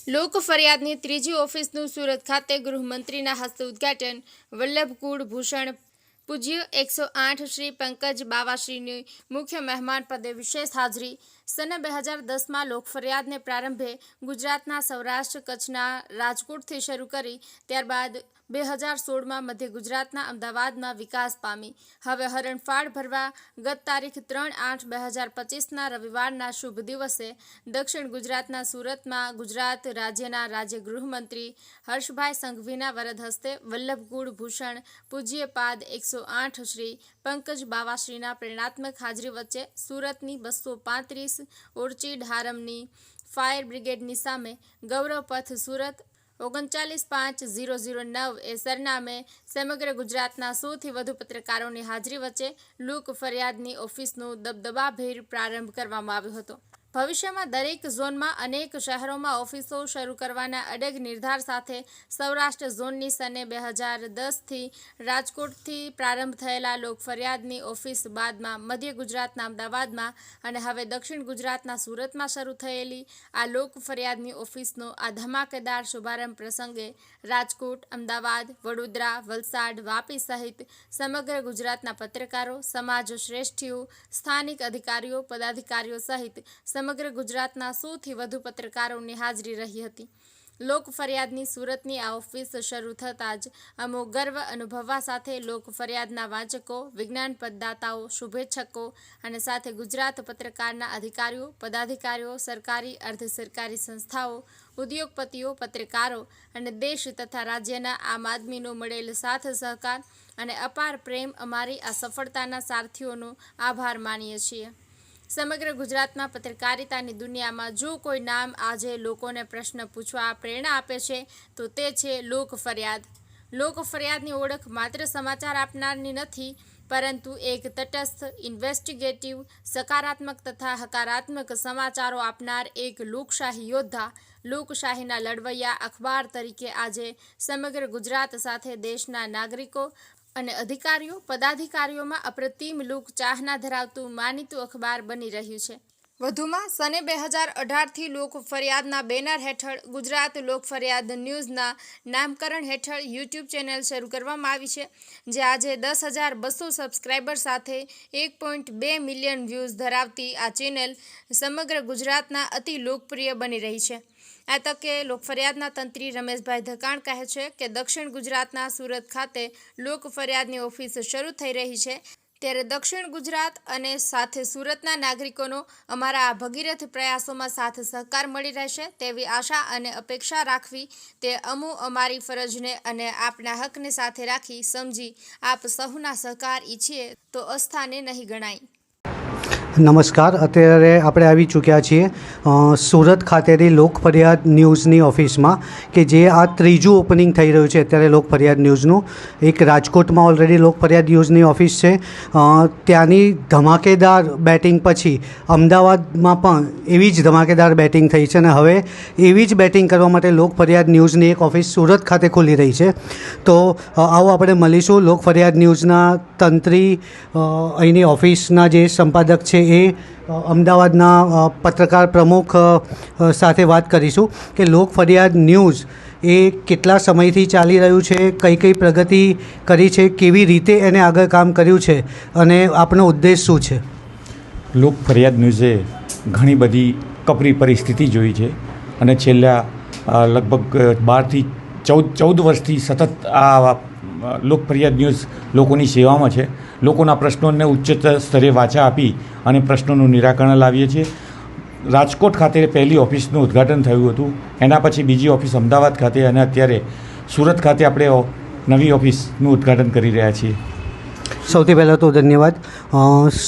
લોક ફરિયાદની ત્રીજી ઓફિસનું સુરત ખાતે ગૃહમંત્રીના હસ્તે ઉદ્ઘાટન. વલ્લભ કુળભૂષણ પૂજ્ય 108 શ્રી પંકજ બાવાશ્રીની મુખ્ય મહેમાન પદે વિશેષ હાજરી. સન 2010માં લોક ફરિયાદને પ્રારંભે ગુજરાતના સૌરાષ્ટ્ર કચ્છના રાજકોટથી શરૂ કરી ત્યારબાદ 2016માં મધ્ય ગુજરાતના અમદાવાદમાં વિકાસ પામી. હવે હરણફાળ ભરવા ગત તારીખ 3/8/2025ના રવિવારના શુભ દિવસે દક્ષિણ ગુજરાતના સુરતમાં ગુજરાત રાજ્યના રાજ્ય ગૃહમંત્રી હર્ષભાઈ સંઘવીના વરદ હસ્તે વલ્લભ કુળભૂષણ પૂજ્યપાદ 108 શ્રી પંકજ બાવાશ્રીના પ્રેરણાત્મક હાજરી વચ્ચે સુરતની 235 ઓર્ચિડ હારમની ફાયર બ્રિગેડની સામે ગૌરવ પથ સુરત 395009 એ સરનામે સમગ્ર ગુજરાતના 100થી વધુ પત્રકારોની હાજરી વચ્ચે લોક ફરિયાદની ઓફિસનો દબદબાભેર પ્રારંભ કરવામાં આવ્યો હતો. ભવિષ્યમાં દરેક ઝોનમાં અનેક શહેરોમાં ઓફિસો શરૂ કરવાના અડગ નિર્ધાર સાથે સૌરાષ્ટ્ર ઝોનની સને 2010થી રાજકોટથી પ્રારંભ થયેલા લોક ફરિયાદની ઓફિસ બાદમાં મધ્ય ગુજરાતના અમદાવાદમાં અને હવે દક્ષિણ ગુજરાતના સુરતમાં શરૂ થયેલી આ લોક ફરિયાદની ઓફિસનો આ ધમાકેદાર શુભારંભ પ્રસંગે રાજકોટ, અમદાવાદ, વડોદરા, વલસાડ, વાપી સહિત સમગ્ર ગુજરાતના પત્રકારો, સમાજ શ્રેષ્ઠીઓ, સ્થાનિક અધિકારીઓ, પદાધિકારીઓ સહિત સમગ્ર ગુજરાતના 100થી વધુ પત્રકારોની હાજરી રહી હતી. લોક ફરિયાદની સુરતની આ ઓફિસ શરૂ થતાં જ અમો ગર્વ અનુભવવા સાથે લોક ફરિયાદના વાંચકો, વિજ્ઞાન પદદાતાઓ, શુભેચ્છકો અને સાથે ગુજરાત પત્રકારના અધિકારીઓ, પદાધિકારીઓ, સરકારી, અર્ધ સરકારી સંસ્થાઓ, ઉદ્યોગપતિઓ, પત્રકારો અને દેશ તથા રાજ્યના આમ આદમીનો મળેલ સાથ સહકાર અને અપાર પ્રેમ અમારી આ સફળતાના સારથીઓનો આભાર માનીએ છીએ. સમગ્ર ગુજરાતમાં પત્રકારિતાની દુનિયામાં જો કોઈ નામ આજે લોકોને પ્રશ્ન પૂછવા પ્રેરણા આપે છે તો તે છે લોક ફરિયાદ. લોક ફરિયાદની ઓળખ માત્ર સમાચાર આપનારની નથી, પરંતુ એક તટસ્થ, ઇન્વેસ્ટિગેટિવ, સકારાત્મક તથા હકારાત્મક સમાચારો આપનાર એક લોકશાહી યોદ્ધા, લોકશાહીના લડવૈયા અખબાર તરીકે આજે સમગ્ર ગુજરાત સાથે દેશના નાગરિકો અને અધિકારીઓ, પદાધિકારીઓમાં અપ્રતિમ લોક ચાહના ધરાવતું માનીતું અખબાર બની રહ્યું છે. વધુમાં સને 2018થી લોક ફરિયાદના બેનર હેઠળ ગુજરાત લોક ફરિયાદ ન્યૂઝના નામકરણ હેઠળ યુટ્યુબ ચેનલ શરૂ કરવામાં આવી છે, જે આજે 10,200 સબસ્ક્રાઈબર સાથે 1.2 મિલિયન વ્યૂઝ ધરાવતી આ ચેનલ સમગ્ર ગુજરાતના અતિ લોકપ્રિય બની રહી છે. આ તકે લોક ફરિયાદના તંત્રી રમેશભાઈ ધકાણ કહે છે કે દક્ષિણ ગુજરાતના સુરત ખાતે લોક ફરિયાદની ઓફિસ શરૂ થઈ રહી છે, ત્યારે દક્ષિણ ગુજરાત અને સાથે સુરતના નાગરિકોનો અમારા આ ભગીરથ પ્રયાસોમાં સાથ સહકાર મળી રહેશે તેવી આશા અને અપેક્ષા રાખવી તે અમારી ફરજને અને આપના હકને સાથે રાખી સમજી આપ સહુના સહકાર ઈચ્છીએ તો અસ્થાને નહીં ગણાય. નમસ્કાર. અત્યારે આપણે આવી ચૂક્યા છીએ સુરત ખાતેની લોક ફરિયાદ ન્યૂઝની ઓફિસમાં, કે જે આ ત્રીજું ઓપનિંગ થઈ રહ્યું છે અત્યારે લોક ફરિયાદ ન્યૂઝનું. એક રાજકોટમાં ઓલરેડી લોક ફરિયાદ ન્યૂઝની ઓફિસ છે. ત્યાંની ધમાકેદાર બેટિંગ પછી અમદાવાદમાં પણ એવી જ ધમાકેદાર બેટિંગ થઈ છે અને હવે એવી જ બેટિંગ કરવા માટે લોક ફરિયાદ ન્યૂઝની એક ઓફિસ સુરત ખાતે ખુલી રહી છે. તો આવો આપણે મળીશું લોક ફરિયાદ ન્યૂઝના તંત્રી, અહીંની ઓફિસના જે સંપાદક છે એ અમદાવાદના પત્રકાર પ્રમુખ સાથે વાત કરીશું કે લોક ફરિયાદ ન્યૂઝ એ કેટલા સમયથી ચાલી રહ્યું છે, કઈ કઈ પ્રગતિ કરી છે, કેવી રીતે એને આગળ કામ કર્યું છે અને આપનો ઉદ્દેશ શું છે. લોક ફરિયાદ ન્યૂઝે ઘણી બધી કપરી પરિસ્થિતિ જોઈ છે અને છેલ્લા લગભગ 12થી 14 વર્ષથી સતત આ લોક ફરિયાદ ન્યૂઝ લોકોની સેવામાં છે. લોકોના પ્રશ્નોને ઉચ્ચતર સ્તરે વાચા આપી અને પ્રશ્નોનું નિરાકરણ લાવીએ છીએ. રાજકોટ ખાતે પહેલી ઓફિસનું ઉદ્ઘાટન થયું હતું, એના પછી બીજી ઓફિસ અમદાવાદ ખાતે અને અત્યારે સુરત ખાતે આપણે નવી ઓફિસનું ઉદ્ઘાટન કરી રહ્યા છીએ. સૌથી પહેલાં તો ધન્યવાદ.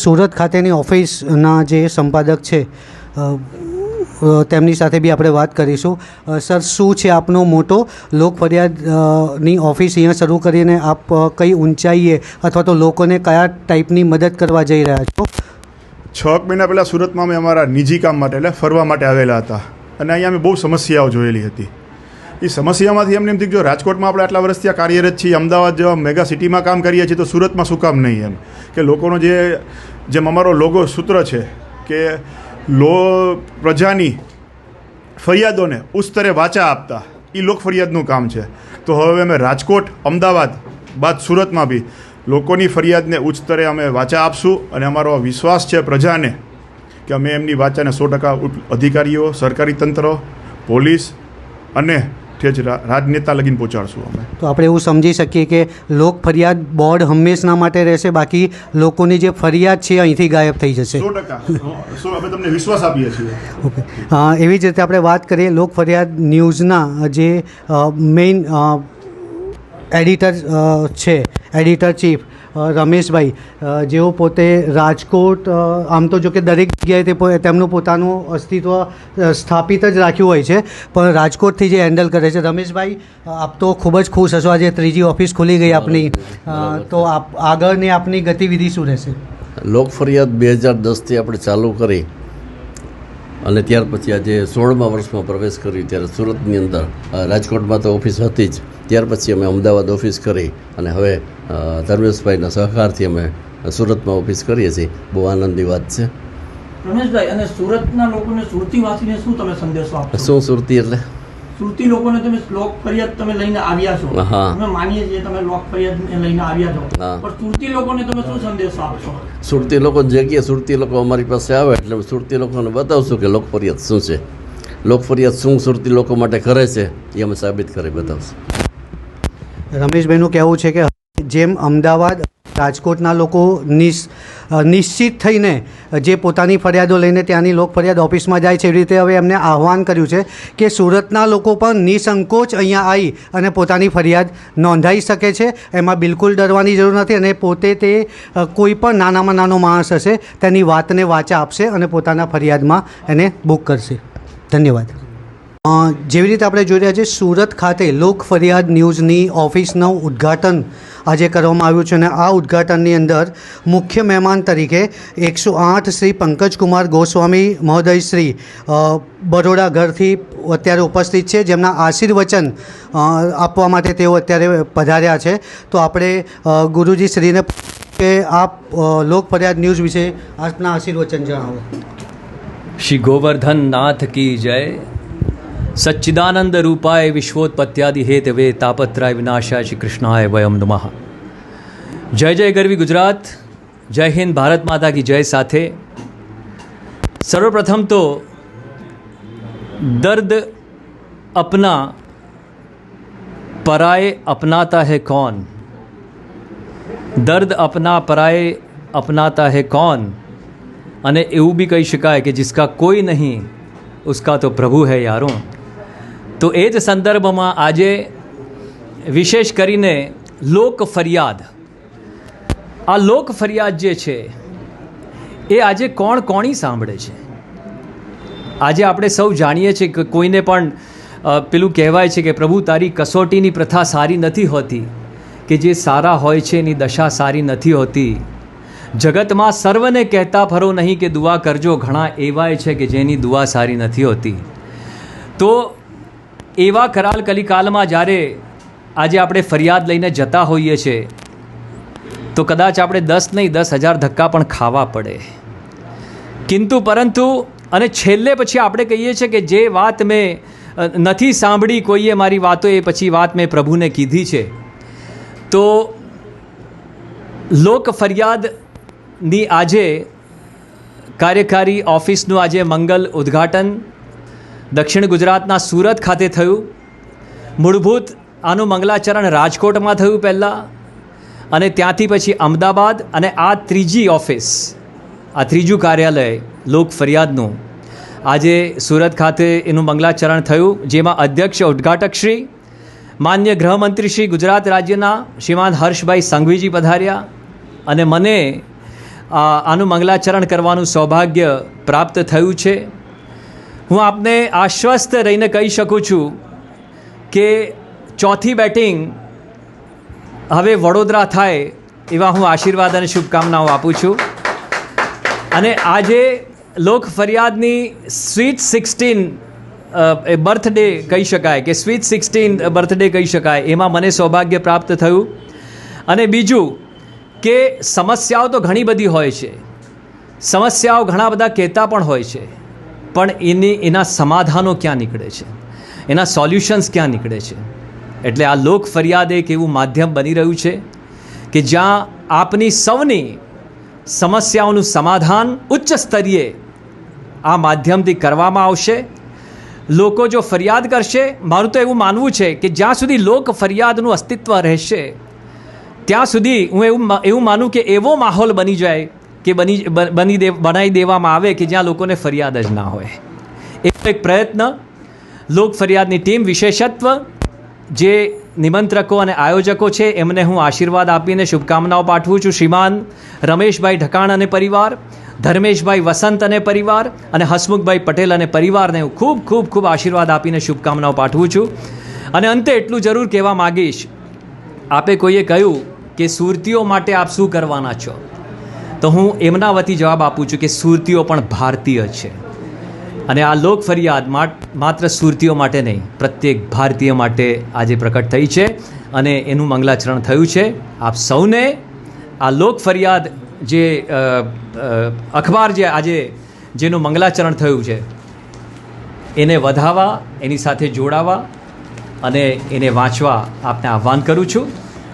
સુરત ખાતેની ઓફિસના જે સંપાદક છે તેમની સાથે બી આપણે વાત કરીશું. સર, શું છે આપનો મોટો લોક ફરિયાદની ઓફિસ અહીંયા શરૂ કરીને આપ કઈ ઊંચાઈએ અથવા તો લોકોને કયા ટાઈપની મદદ કરવા જઈ રહ્યા છો? 6 મહિના પહેલાં સુરતમાં અમે અમારા નિજી કામ માટે એટલે ફરવા માટે આવેલા હતા અને અહીંયા અમે બહુ સમસ્યાઓ જોયેલી હતી. એ સમસ્યામાંથી એમને એમ થયું જો રાજકોટમાં આપણે આટલા વર્ષથી આ કાર્યરત છીએ, અમદાવાદ જેવા મેગા સિટીમાં કામ કરીએ છીએ, તો સુરતમાં શું કામ નહીં? એમ કે લોકોનો જેમ અમારો લોગો સૂત્ર છે કે પ્રજાની ફરિયાદોને ઉચ્ચ સ્તરે વાચા આપતા એ લોક ફરિયાદનું કામ છે. તો હવે અમે રાજકોટ, અમદાવાદ બાદ સુરતમાં બી લોકોની ફરિયાદને ઉચ્ચ સ્તરે અમે વાચા આપશું અને અમારો વિશ્વાસ છે પ્રજાને કે અમે એમની વાચાને 100% અધિકારીઓ, સરકારી તંત્ર, પોલીસ અને ઠેઠ રાજનેતા લગીને પહોંચાડશું અમે. તો આપણે એવું સમજી શકીએ કે લોક ફરિયાદ બોર્ડ હંમેશના માટે રહેશે, બાકી લોકોની જે ફરિયાદ છે અહીંથી ગાયબ થઈ જશે. 100% અમે તમને વિશ્વાસ આપીએ છીએ. ઓકે, એવી જ રીતે આપણે વાત કરીએ લોક ફરિયાદ ન્યૂઝના જે મેઇન એડિટર છે, એડિટર ચીફ રમેશભાઈ, જેઓ પોતે રાજકોટ, આમ તો જો કે દરેક જગ્યાએ તેમનું પોતાનું અસ્તિત્વ સ્થાપિત જ રાખ્યું હોય છે, પણ રાજકોટથી જે હેન્ડલ કરે છે. રમેશભાઈ, આપ તો ખૂબ જ ખુશ હશો, આજે 3જી ઓફિસ ખુલી ગઈ આપની, તો આગળની આપની ગતિવિધિ શું રહેશે? લોક ફરિયાદ 2010થી આપણે ચાલુ કરી અને ત્યાર પછી આજે 16મા વર્ષમાં પ્રવેશ કર્યો ત્યારે સુરતની અંદર, રાજકોટમાં તો ઓફિસ હતી જ, ત્યાર પછી અમે અમદાવાદ ઓફિસ કરી અને હવે ધર્મેશભાઈના સહકારથી અમે સુરતમાં ઓફિસ કરીએ છીએ. બહુ આનંદની વાત છે. રમેશભાઈ, અને સુરતના લોકોને સુરતી વાસીને શું તમે સંદેશો આપશો? શું સુરતી એટલે? સુરતી લોકોને તમે લોક ફરિયાદ તમે લઈને આવ્યા છો, હા. અમે માનીએ છીએ તમે લોક ફરિયાદ લઈને આવ્યા છો, હા. પણ સુરતી લોકોને તમે શું સંદેશો આપશો? સુરતી લોકો જે કહે, સુરતી લોકો અમારી પાસે આવે એટલે સુરતી લોકોને બતાવશું કે લોક ફરિયાદ શું છે, લોક ફરિયાદ શું સુરતી લોકો માટે કરે છે એ અમે સાબિત કરી બતાવશું. રમેશભાઈનું કહેવું છે કે જેમ અમદાવાદ, રાજકોટના લોકો નિશ્ચિત થઈને જે પોતાની ફરિયાદો લઈને ત્યાંની લોક ફરિયાદ ઓફિસમાં જાય છે, એવી રીતે હવે એમને આહવાન કર્યું છે કે સુરતના લોકો પણ નિસંકોચ અહીંયા આવી અને પોતાની ફરિયાદ નોંધાઈ શકે છે. એમાં બિલકુલ ડરવાની જરૂર નથી અને પોતે તે કોઈ પણ નાનામાં નાનો માણસ હશે તેની વાતને વાચા આપશે અને પોતાના ફરિયાદમાં એને બુક કરશે. ધન્યવાદ. જેવી રીતે આપણે જોઈ રહ્યા છીએ, સુરત ખાતે લોક ફરિયાદ ન્યૂઝની ઓફિસનું ઉદ્ઘાટન આજે કરવામાં આવ્યું છે અને આ ઉદ્ઘાટનની અંદર મુખ્ય મહેમાન તરીકે 108 શ્રી પંકજકુમાર ગોસ્વામી મહોદય શ્રી બરોડા ઘરથી અત્યારે ઉપસ્થિત છે, જેમના આશીર્વચન આપવા માટે તેઓ અત્યારે પધાર્યા છે. તો આપણે ગુરુજી શ્રીને કે આપ લોક ફરિયાદ ન્યૂઝ વિશે આપના આશીર્વચન જણાવો. શ્રી ગોવર્ધન નાથ કી જય. સચ્ચિદાનંદ રૂપાય વિશ્વોત્પત્યાદિ હેતવે તાપત્રાય વિનાશાય શ્રી કૃષ્ણાય વયમ નમઃ. જય જય ગરવી ગુજરાત, જય હિન્દ, ભારત માતા કી જય સાથે સર્વપ્રથમ તો દર્દ અપના પરાએ અપનાતા હૈ કૌન, દર્દ અપના પરાએ અપનાતા હૈ કૌન, અને એવું બી કહી શકાય કે જિસકા કોઈ નહીં ઉસકા તો પ્રભુ હૈ યારો. તો એ જ સંદર્ભમાં આજે વિશેષ કરીને લોક ફરિયાદ, આ લોક ફરિયાદ જે છે એ આજે કોણ કોણી સાંભળે છે? આજે આપણે સૌ જાણીએ છીએ કે કોઈને પણ પેલું કહેવાય છે કે પ્રભુ તારી કસોટીની પ્રથા સારી નથી હોતી, કે જે સારા હોય છે એની દશા સારી નથી હોતી. જગતમાં સર્વને કહેતા ફરો નહીં કે દુઆ કરજો, ઘણા એવાય છે કે જેની દુઆ સારી નથી હોતી. તો એવા કરાલ કલિકાલમાં જ્યારે આજે આપણે ફરિયાદ લઈને જતા હોઈએ છીએ તો કદાચ આપણે 10 નહીં 10,000 ધક્કા પણ ખાવા પડે. કિંતુ પરંતુ અને છેલ્લે પછી આપણે કહીએ છીએ કે જે વાત મેં નથી સાંભળી કોઈએ મારી વાતો, એ પછી વાત મેં પ્રભુને કીધી છે. તો લોક ફરિયાદની આજે કાર્યકારી ઓફિસનું આજે મંગલ ઉદ્ઘાટન દક્ષિણ ગુજરાતના સુરત ખાતે થયું. મૂળભૂત આનું મંગલાચરણ રાજકોટમાં થયું પહેલાં, અને ત્યાંથી પછી અમદાવાદ, અને આ 3જી ઓફિસ, આ 3જું કાર્યાલય લોક ફરિયાદનું આજે સુરત ખાતે એનું મંગલાચરણ થયું, જેમાં અધ્યક્ષ ઉદ્ઘાટક શ્રી માન્ય ગૃહમંત્રી શ્રી ગુજરાત રાજ્યના શ્રીમાન હર્ષભાઈ સંઘવીજી પધાર્યા અને મને આનું મંગલાચરણ કરવાનું સૌભાગ્ય પ્રાપ્ત થયું છે. હું આપને આશ્વસ્ત રહીને કહી શકું છું કે ચોથી બેટિંગ હવે વડોદરા થાય એવા હું આશીર્વાદ અને શુભકામનાઓ આપું છું. અને આજે લોક ફરિયાદની સ્વીટ 16 બર્થડે કહી શકાય કે સ્વીટ 16 બર્થડે કહી શકાય, એમાં મને સૌભાગ્ય પ્રાપ્ત થયું. અને બીજું કે સમસ્યાઓ તો ઘણી બધી હોય છે, સમસ્યાઓ ઘણા બધા કહેતા પણ હોય છે, પણ એના સમાધાનો ક્યાં નીકળે છે, એના સોલ્યુશન્સ ક્યાં નીકળે છે. એટલે આ લોક ફરિયાદ એક એવું માધ્યમ બની રહ્યું છે કે જ્યાં આપની સૌની સમસ્યાઓનું સમાધાન ઉચ્ચ સ્તરીય આ માધ્યમથી કરવામાં આવશે. લોકો જો ફરિયાદ કરશે, મારું તો એવું માનવું છે કે જ્યાં સુધી લોક ફરિયાદનું અસ્તિત્વ રહેશે ત્યાં સુધી હું એવું માનું કે એવો માહોલ બની જાય કે બનાવી દેવામાં આવે કે જ્યાં લોકોને ફરિયાદ જ ના હોય. એવો એક પ્રયત્ન લોક ફરિયાદની ટીમ, વિશેષત્વ જે નિમંત્રકો અને આયોજકો છે એમને હું આશીર્વાદ આપીને શુભકામનાઓ પાઠવું છું. શ્રીમાન રમેશભાઈ ઢકાણ અને પરિવાર, ધર્મેશભાઈ વસંત અને પરિવાર અને હસમુખભાઈ પટેલ અને પરિવારને હું ખૂબ ખૂબ ખૂબ આશીર્વાદ આપીને શુભકામનાઓ પાઠવું છું. અને અંતે એટલું જરૂર કહેવા માગીશ, આપે કોઈએ કહ્યું કે સુરતીઓ માટે આપ શું કરવાના છો, તો હું એમના વતી જવાબ આપું છું કે સુરતીઓ પણ ભારતીય છે. અને આ લોક ફરિયાદ માત્ર સુરતીઓ માટે નહીં, પ્રત્યેક ભારતીય માટે આજે પ્રકટ થઈ છે અને એનું મંગલાચરણ થયું છે. આપ સૌને આ લોક ફરિયાદ જે અખબાર જે આજે જેનું મંગલાચરણ થયું છે એને વધાવવા, એની સાથે જોડાવા અને એને વાંચવા આપને આહ્વાન કરું છું.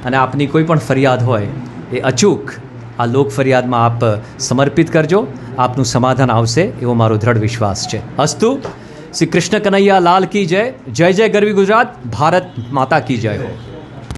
અને આપની કોઈ પણ ફરિયાદ હોય એ અચૂક આ લોક ફરિયાદમાં આપ સમર્પિત કરજો, આપનું સમાધાન આવશે એવો મારો દ્રઢ વિશ્વાસ છે. અસ્તુ. શ્રી કૃષ્ણ કનૈયા લાલ કી જય. જય જય ગરવી ગુજરાત. ભારત માતા કી જય હો.